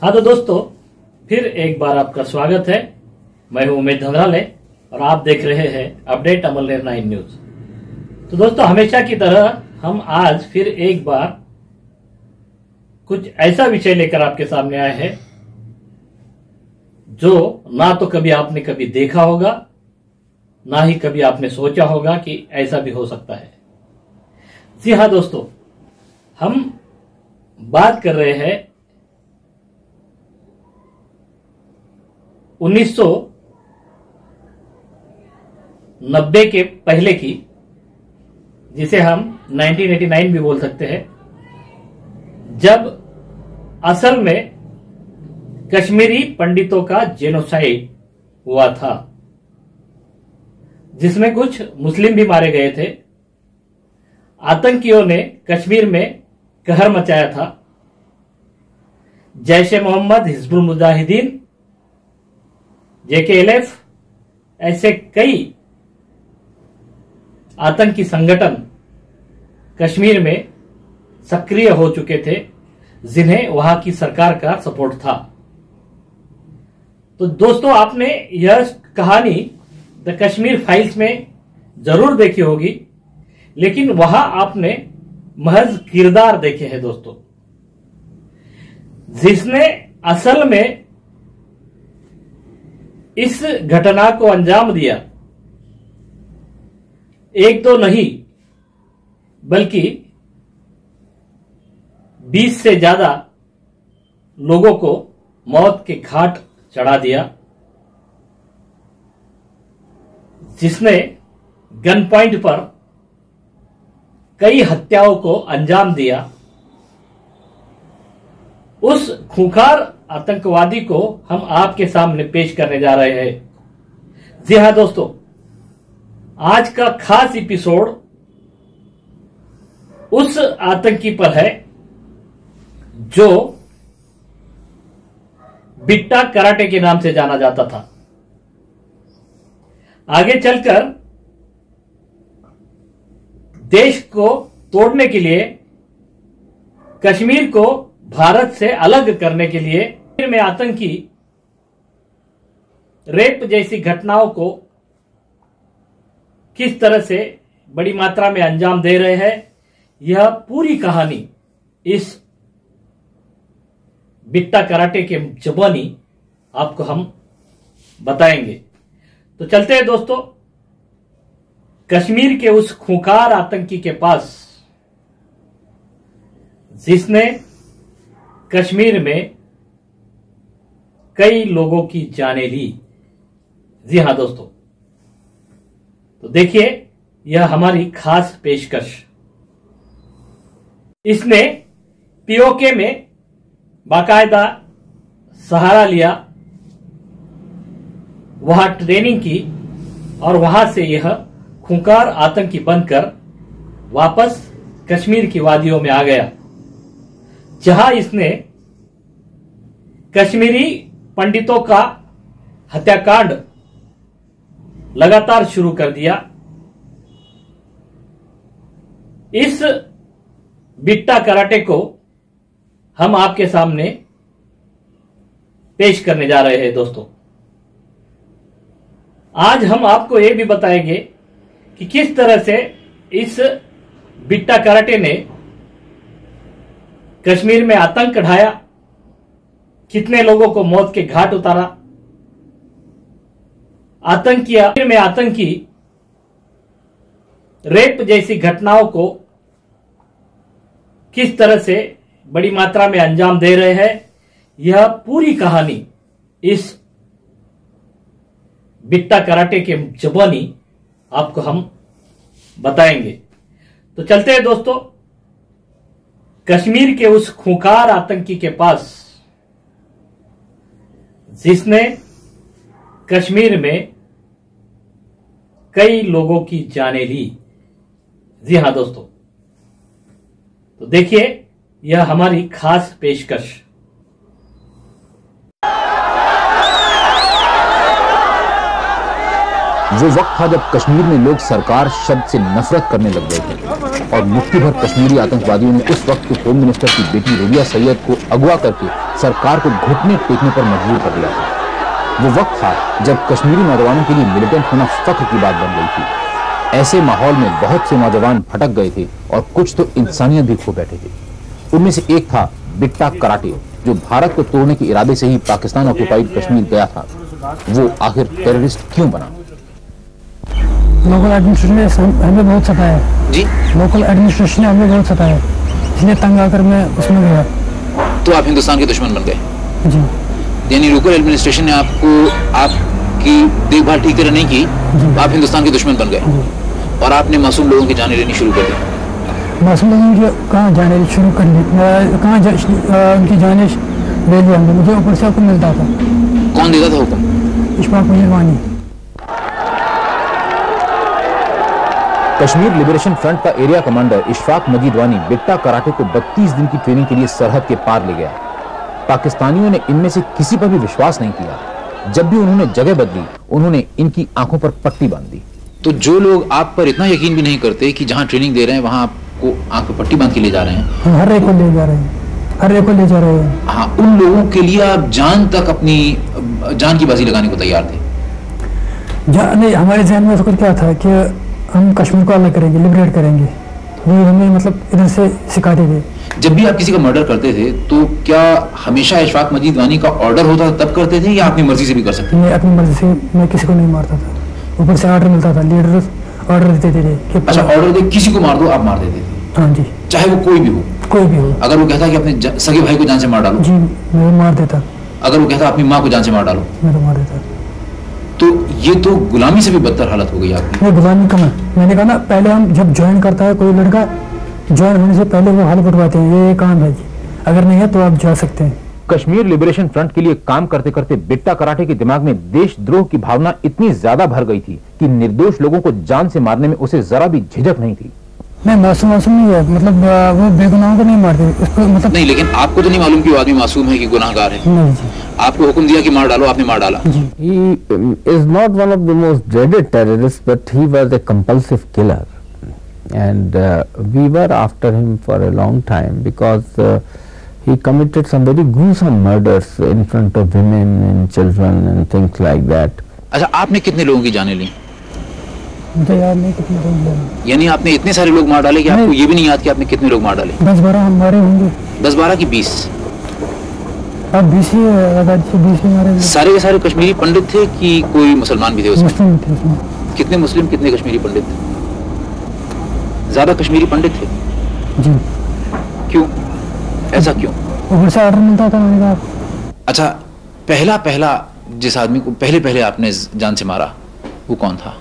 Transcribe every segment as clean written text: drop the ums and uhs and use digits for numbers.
हाँ तो दोस्तों, फिर एक बार आपका स्वागत है। मैं हूं उमेश धंधराले और आप देख रहे हैं अपडेट अमलनेर 9 न्यूज। तो दोस्तों, हमेशा की तरह हम आज फिर एक बार कुछ ऐसा विषय लेकर आपके सामने आए हैं जो ना तो कभी आपने कभी देखा होगा, ना ही कभी आपने सोचा होगा कि ऐसा भी हो सकता है। जी हाँ दोस्तों, हम बात कर रहे हैं 1990 के पहले की, जिसे हम 1989 भी बोल सकते हैं, जब असल में कश्मीरी पंडितों का जेनोसाइड हुआ था, जिसमें कुछ मुस्लिम भी मारे गए थे। आतंकियों ने कश्मीर में कहर मचाया था। जैश-ए मोहम्मद, हिजबुल मुजाहिदीन, JKLF ऐसे कई आतंकी संगठन कश्मीर में सक्रिय हो चुके थे, जिन्हें वहां की सरकार का सपोर्ट था। तो दोस्तों, आपने यह कहानी द कश्मीर फाइल्स में जरूर देखी होगी, लेकिन वहां आपने महज किरदार देखे हैं दोस्तों, जिसने असल में इस घटना को अंजाम दिया। एक तो नहीं बल्कि 20 से ज्यादा लोगों को मौत के घाट चढ़ा दिया, जिसने गन पॉइंट पर कई हत्याओं को अंजाम दिया। उस खूंखार आतंकवादी को हम आपके सामने पेश करने जा रहे हैं। जी हां दोस्तों, आज का खास एपिसोड उस आतंकी पर है जो बिट्टा कराटे के नाम से जाना जाता था। आगे चलकर देश को तोड़ने के लिए, कश्मीर को भारत से अलग करने के लिए, कश्मीर में आतंकी रेप जैसी घटनाओं को किस तरह से बड़ी मात्रा में अंजाम दे रहे हैं, यह पूरी कहानी इस बिट्टा कराटे के जुबानी आपको हम बताएंगे। तो चलते हैं दोस्तों कश्मीर के उस खूंखार आतंकी के पास, जिसने कश्मीर में कई लोगों की जानें ली। जी हां दोस्तों, तो देखिए यह हमारी खास पेशकश। इसने POK में बाकायदा सहारा लिया, वहां ट्रेनिंग की और वहां से यह खूंखार आतंकी बनकर वापस कश्मीर की वादियों में आ गया, जहां इसने कश्मीरी पंडितों का हत्याकांड लगातार शुरू कर दिया। इस बिट्टा कराटे को हम आपके सामने पेश करने जा रहे हैं दोस्तों। आज हम आपको यह भी बताएंगे कि किस तरह से इस बिट्टा कराटे ने कश्मीर में आतंक ढाया, कितने लोगों को मौत के घाट उतारा, आतंकी रेप जैसी घटनाओं को किस तरह से बड़ी मात्रा में अंजाम दे रहे हैं, यह पूरी कहानी इस बिट्टा कराटे के जुबानी आपको हम बताएंगे। तो चलते हैं दोस्तों कश्मीर के उस खूंखार आतंकी के पास, जिसने कश्मीर में कई लोगों की जानें ली। जी हां दोस्तों, तो देखिए यह हमारी खास पेशकश। वो वक्त था जब कश्मीर में लोग सरकार शब्द से नफरत करने लग गए थे और मुट्ठी भर कश्मीरी आतंकवादियों ने उस वक्त के होम मिनिस्टर की बेटी रबिया सैयद को अगवा करके सरकार को घुटने टेकने पर मजबूर कर दिया था। वो वक्त था जब कश्मीरी नौजवानों के लिए मिलिटेंट होना फख्र की बात बन गई थी। ऐसे माहौल में बहुत से नौजवान भटक गए थे और कुछ तो इंसानियत भी खो बैठे थे। उनमें से एक था बिट्टा कराटे, जो भारत को तोड़ने के इरादे से ही पाकिस्तान ऑक्युपाइड कश्मीर गया था। वो आखिर टेररिस्ट क्यों बना? लोकल एडमिनिस्ट्रेशन ने हमें बहुत सताया जी। लोकल एडमिनिस्ट्रेशन ने हमें बहुत सताया, इसलिए तंग आकर मैं उसमें गया। तो आप हिंदुस्तान के दुश्मन बन गए जी। यानी लोकल एडमिनिस्ट्रेशन ने आपकी देखभाल ठीक तरह नहीं की, आप हिंदुस्तान के दुश्मन बन गए और आपने मासूम लोगों की जानें लेनी शुरू कर दी। मासूम लोगों की कहाँ जाने शुरू कर दी, कहाँ उनकी जानें ले ली हमने। मुझे ऊपर से हुक्म मिलता था। कौन देता था हुक्म? इशफाक मजीद वानी। कश्मीर लिबरेशन फ्रंट का एरिया कमांडर इशफाक मजीद वानी बिट्टा कराटे को 32 दिन की ट्रेनिंग के लिए सरहद के पार ले गया। पाकिस्तानियों ने इनमें से किसी पर भी विश्वास नहीं किया। जब भी उन्होंने जगह बदली, उन्होंने इनकी आंखों पर पट्टी बांध दी। तो जो लोग आप पर इतना यकीन भी नहीं करते कि जहां ट्रेनिंग दे रहे हैं वहां आपको आंख पर पट्टी बांध के ले जा रहे हैं, हर एक को ले जा रहे हैं, हर एक को ले जा रहे हैं। हाँ, उन लोगों के लिए आप जान तक अपनी जान की बाजी लगाने को तैयार थे? नहीं, हमारे जहन में तो क्या था कि हम कश्मीर को अलग करेंगे, लिबरेट करेंगे। वो हमें मतलब इधर से सिखाते थे। जब भी आप किसी का मर्डर करते थे तो क्या हमेशा इशफाक मजीद वानी का ऑर्डर होता था तब करते थे या अपनी मर्जी से भी कर सकते थे? मैं अपनी मर्जी से मैं किसी को नहीं मारता था, ऊपर से ऑर्डर मिलता था, लीडर ऑर्डर देते थे कि अच्छा, ऑर्डर दे किसी को मार दो, आप मार देते थे? हाँ जी। चाहे वो कोई भी हो? कोई भी हो। अगर वो कहता कि अपने सगे भाई को जान से मार डालो? जी, मैं मार देता। अगर वो कहता अपनी माँ को जान से मार डालो? मैं तो मार देता। तो ये तो गुलामी से भी बदतर हालत हो गई आपकी। ये गुलामी कम है। मैंने कहा ना, पहले हम जब ज्वाइन करता है कोई लड़का, ज्वाइन होने से पहले वो हाल पटवाते हैं, ये काम है जी, अगर नहीं है तो आप जा सकते हैं। कश्मीर लिबरेशन फ्रंट के लिए काम करते करते बिट्टा कराटे के दिमाग में देशद्रोह की भावना इतनी ज्यादा भर गई थी कि निर्दोष लोगों को जान से मारने में उसे जरा भी झिझक नहीं थी। नहीं, मासूम नहीं है, मतलब वो बेगुनाहों को नहीं मारते उसको, मतलब नहीं, लेकिन आपको तो नहीं मालूम कि वो आदमी मासूम है कि गुनाहगार है? नहीं जी। आपको हुक्म दिया कि मार डालो, आपने मार डाला? He is not one of the most dreaded terrorists, but he was a compulsive killer, and we were after him for a long time because he committed some very gruesome murders in front of women and children and things like that. अच्छा, आपने कितने लोगों की जानें ली? मुझे याद नहीं कितने लोग। यानी आपने इतने सारे लोग मार डाले कि आपको ये भी नहीं याद कि आपने कितने लोग मार डाले? 10-12 हमारे होंगे। 10-12 की 20? अब 20 ही, 20 ही मारे। सारे के सारे कश्मीरी पंडित थे कि कोई मुसलमान भी थे उसमें? मुस्लिम थे उसमें। कितने मुस्लिम, कितने कश्मीरी पंडित थे? ज्यादा कश्मीरी पंडित थे जी। क्यों, ऐसा क्यों? ऊपर से ऑर्डर मिलता था, मैंने कहा। अच्छा, पहला जिस आदमी को पहले आपने जान से मारा वो कौन था?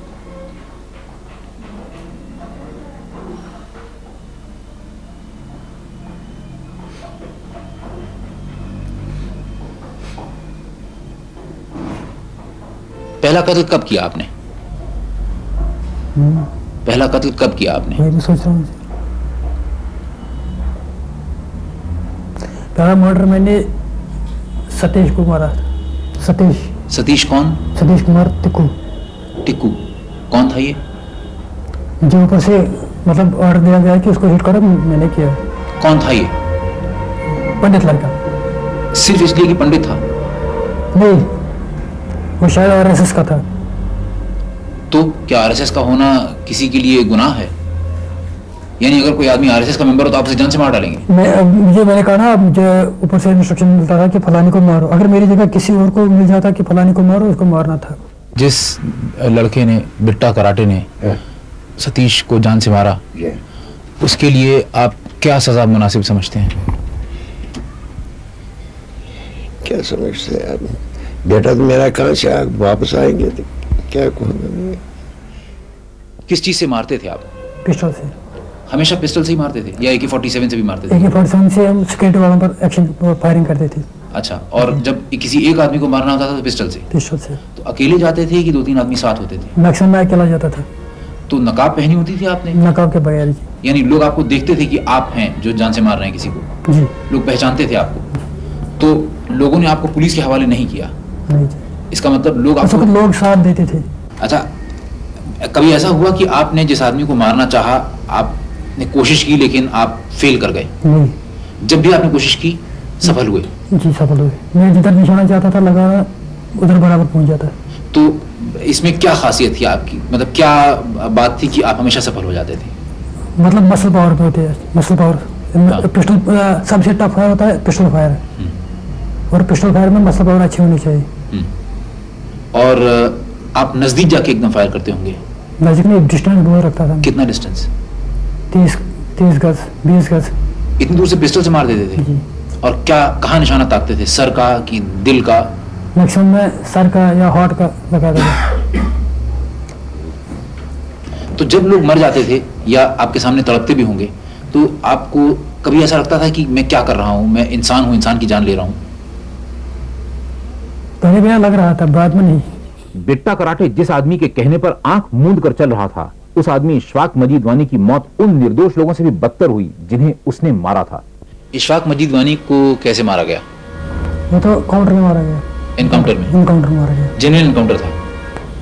पहला कत्ल कब किया आपने? पहला कत्ल कब किया आपने? मैं भी सोच रहा हूँ। पहला मर्डर मैंने सतीश को मारा। सतीश कौन? सतीश कुमार टिक्कू। कौन था ये? जो ऊपर से मतलब ऑर्डर दिया गया कि उसको हिट करो, मैंने किया। कौन था ये? पंडित लड़का। सिर्फ इसलिए कि पंडित था? नहीं, वो शायद आरएसएस का था। तो क्या आरएसएस का होना किसी के लिए गुनाह है? यानी अगर कोई आदमी आरएसएस का मेंबर हो तो आप उसे जान से मार डालेंगे? मैंने कहा ना, मुझे ऊपर से इंस्ट्रक्शन मिलता था कि फलानी को मारो। अगर मेरी जगह किसी और को मिल जाता कि फलानी को मारो, उसको मारना था। जिस लड़के ने, बिट्टा कराटे ने सतीश को जान से मारा, उसके लिए आप क्या सजा मुनासिब समझते हैं? क्या समझते हैं आप? बेटा तो मेरा कहाँ से वापस आएंगे तो क्या कहूँगा। किस चीज से मारते थे आप? पिस्टल से। हमेशा पिस्टल से ही मारते थे या AK-47 से भी मारते थे? AK-47 से हम सिक्योरिटी वालों पर एक्शन फायरिंग करते थे। अच्छा, और जब किसी एक आदमी को मारना होता था तो पिस्टल से? पिस्टल से। तो अकेले जाते थे कि 2-3 आदमी साथ होते थे? मैक्सिमम मैं अकेला जाता था। तो नकाब पहनी होती थी आपने? नकाब के बगैर। यानी लोग आपको देखते थे कि आप हैं जो जान से मार रहे हैं किसी को? जी। लोग पहचानते थे आपको? तो लोगों ने आपको पुलिस के हवाले नहीं किया? नहीं। इसका मतलब लोग साथ देते थे। अच्छा, कभी ऐसा हुआ कि आपने जिस आदमी को मारना चाहा, आपने कोशिश की लेकिन आप फेल कर गए? नहीं। जब भी आपने कोशिश की सफल हुए? जी सफल हुए। मैं जिधर निशाना चाहता था लगा उधर बराबर पहुंच जाता। तो इसमें क्या खासियत थी आपकी, मतलब क्या बात थी कि आप हमेशा सफल हो जाते थे? मतलब मसल पावर पे होते हैं, मसल पावर। पिस्टल सबसे टफ फायर होता है पिस्टल फायर, और पिस्टल फायर में मसल पावर अच्छी होनी चाहिए। और आप नजदीक जाके एकदम फायर करते होंगे? नजदीक में डिस्टेंस बहुत रखता था। कितना डिस्टेंस? 30 गज 20 गज। इतनी दूर से पिस्टल से मार देते थे? जी। और क्या कहाँ निशाना ताकते थे, सर का कि दिल का? मैक्सिमम में सर का या हार्ट का लगाता था। तो जब लोग मर जाते थे या आपके सामने तड़पते भी होंगे, तो आपको कभी ऐसा लगता था कि मैं क्या कर रहा हूँ, मैं इंसान हूँ, इंसान की जान ले रहा हूँ? पहले भी लग रहा था, बाद में नहीं। बिट्टा कराटे जिस आदमी के कहने पर आंख मूंद कर चल रहा था, उस आदमी इशफाक मजीद वानी की मौत उन निर्दोष लोगों से भी बदतर हुई जिन्हें उसने मारा था। इशफाक मजीद वानी को कैसे मारा गया? वो तो काउंटर में मारा गया। एनकाउंटर में? एनकाउंटर में मारा गया। जेन्युइन एनकाउंटर था?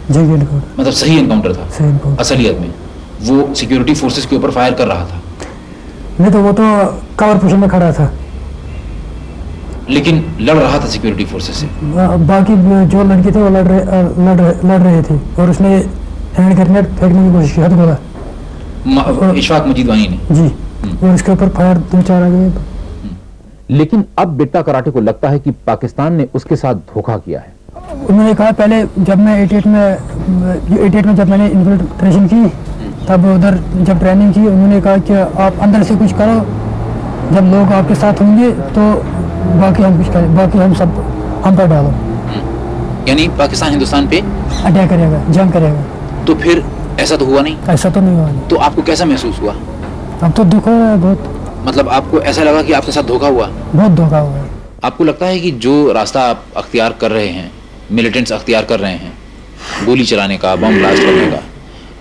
जी एनकाउंटर, मतलब सही एनकाउंटर था? सही एनकाउंटर। असलियत में वो सिक्योरिटी फोर्सेस के ऊपर फायर कर रहा था? नहीं, तो वो तो कवर पोजीशन में खड़ा था, लेकिन लड़ रहा था सिक्योरिटी फोर्सेस से। बाकी जो लड़के थे वो लड़ रहे थे, और उसने हैंड ग्रेनेड फेंकने की कोशिश की, हथगोला। इशफाक मजीद वानी ने? जी। और उसके ऊपर फायर 2-4 आ गए। लेकिन अब बिट्टा कराटे को लगता है कि पाकिस्तान ने उसके साथ धोखा किया है। उन्होंने कहा पहले जब मैं 88 में जब मैंने इन्फिल्ट्रेशन की, तब उधर जब ट्रेनिंग की, उन्होंने कहा कि आप अंदर से कुछ करो, जब लोग आपके साथ होंगे तो बाकी हम कुछ करें, बाकी हम पर डालो। यानी पाकिस्तान हिंदुस्तान पे अटैक करेगा, जंग करेगा। तो फिर ऐसा तो हुआ नहीं? ऐसा तो नहीं हुआ। तो आपको कैसा महसूस हुआ? अब तो दुख हो रहा है बहुत। मतलब आपको ऐसा लगा कि आपके साथ धोखा हुआ? बहुत धोखा हुआ है। आपको लगता है कि जो रास्ता आप अख्तियार कर रहे हैं, मिलिटेंट्स अख्तियार कर रहे हैं, गोली चलाने का, बम ब्लास्ट करने का,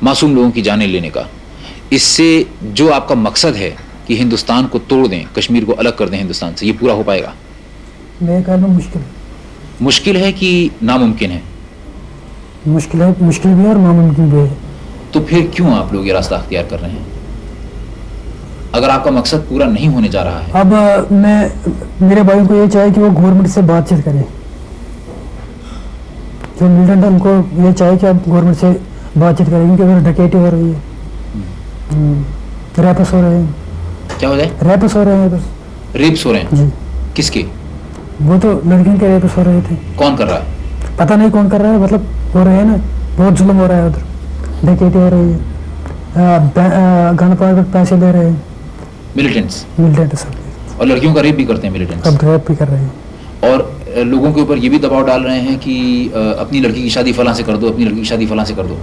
मासूम लोगों की जानें लेने का, इससे जो आपका मकसद है कि हिंदुस्तान को तोड़ दें, कश्मीर को अलग कर दें हिंदुस्तान से, ये पूरा हो पाएगा? मेरे ख्याल में मुश्किल है कि नामुमकिन है? मुश्किल है, मुश्किल भी है और नामुमकिन भी है। तो फिर क्यों आप लोग ये रास्ता अख्तियार कर रहे हैं अगर आपका मकसद पूरा नहीं होने जा रहा है? अब मैं मेरे भाइयों को ये चाहिए कि वो गवर्नमेंट से बातचीत करें, जो मिलिटेंट है उनको ये चाहिए कि आप गवर्नमेंट से बातचीत करें, क्योंकि उधर डकैती हो रही है, रैप्स हो रहे हैं। क्या हो जाए? रैप्स हो रहे हैं उधर। रेप्स हो रहे हैं? जी। किसके? वो तो लड़कियों के रेप्स हो रहे थे। कौन कर रहा है? पता नहीं कौन कर रहा है, मतलब हो रहे हैं ना, बहुत जुल्म हो रहा है उधर, डकैती हो रही है, गन पावर पर पैसे ले रहे हैं मिलिटेंट्स। मिलिटेंट सब, और लड़कियों का रेप भी करते हैं मिलिटेंट्स। सब रेप भी कर रहे हैं। और लोगों के ऊपर ये भी दबाव डाल रहे हैं कि अपनी लड़की की शादी फलां से कर दो, अपनी लड़की की शादी फलां से कर दो।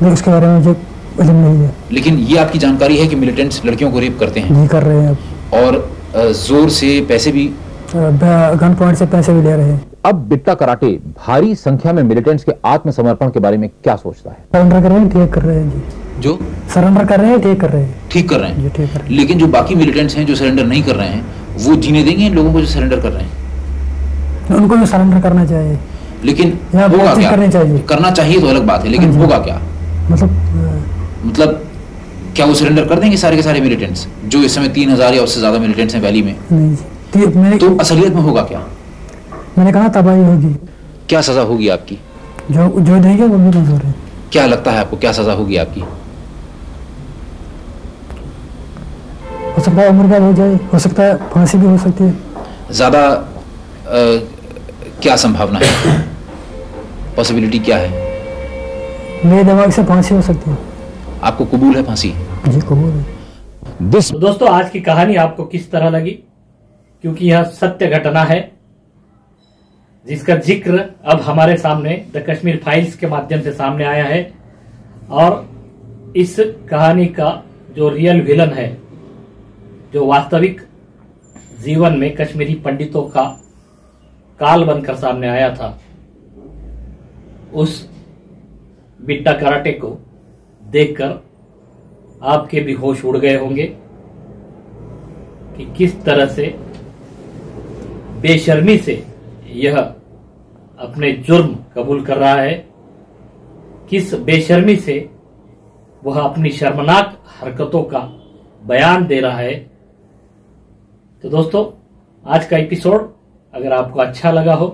नहीं, उसके बारे में मुझे इल्म नहीं है। लेकिन ये आपकी जानकारी है कि मिलिटेंट्स लड़कियों को रेप करते हैं? जी, कर रहे हैं अब। और जोर से पैसे भी, गन पॉइंट से पैसे भी ले रहे हैं। अब बिट्टा कराटे भारी संख्या में मिलिटेंट्स के आत्मसमर्पण के बारे में क्या सोचता है? सरेंडर कर रहे हैं, ठीक कर रहे हैं जी। जो सरेंडर कर रहे हैं, ठीक कर रहे हैं। ठीक कर रहे हैं? जी, ठीक कर रहे हैं। लेकिन जो बाकी मिलिटेंट्स हैं जो सरेंडर नहीं कर रहे हैं, वो जीने देंगे इन लोगों को जो सरेंडर कर रहे हैं? उनको भी सरेंडर करना चाहिए, लेकिन यहाँ होगा बातचीत क्या? करनी चाहिए। करना चाहिए तो अलग बात है, लेकिन होगा क्या? मतलब क्या वो सरेंडर कर देंगे सारे के सारे मिलिटेंट्स जो इस समय 3000 या उससे ज्यादा मिलिटेंट्स हैं वैली में? नहीं जी, तो असलियत में होगा क्या? मैंने कहा तबाही होगी। क्या सजा होगी आपकी? जो देंगे वो भी मंजूर है। क्या लगता है आपको, क्या सजा होगी आपकी? हो सकता है उम्र कैद हो जाए, हो सकता है फांसी भी हो सकती है। ज्यादा क्या संभावना है, पॉसिबिलिटी क्या है? मेरे दिमाग से फांसी हो सकती है। आपको कबूल है फांसी? जी कबूल है। तो दोस्तों, आज की कहानी आपको किस तरह लगी? क्योंकि यह सत्य घटना है जिसका जिक्र अब हमारे सामने द कश्मीर फाइल्स के माध्यम से सामने आया है, और इस कहानी का जो रियल विलन है, जो वास्तविक जीवन में कश्मीरी पंडितों का काल बनकर सामने आया था, उस बिट्टा कराटे को देखकर आपके भी होश उड़ गए होंगे कि किस तरह से बेशर्मी से यह अपने जुर्म कबूल कर रहा है, किस बेशर्मी से वह अपनी शर्मनाक हरकतों का बयान दे रहा है। तो दोस्तों, आज का एपिसोड अगर आपको अच्छा लगा हो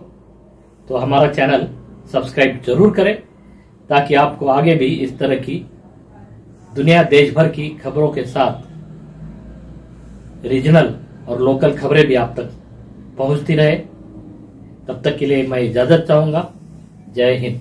तो हमारा चैनल सब्सक्राइब जरूर करें, ताकि आपको आगे भी इस तरह की दुनिया देश भर की खबरों के साथ रीजनल और लोकल खबरें भी आप तक पहुंचती रहे। तब तक के लिए मैं इजाजत चाहूंगा। जय हिंद।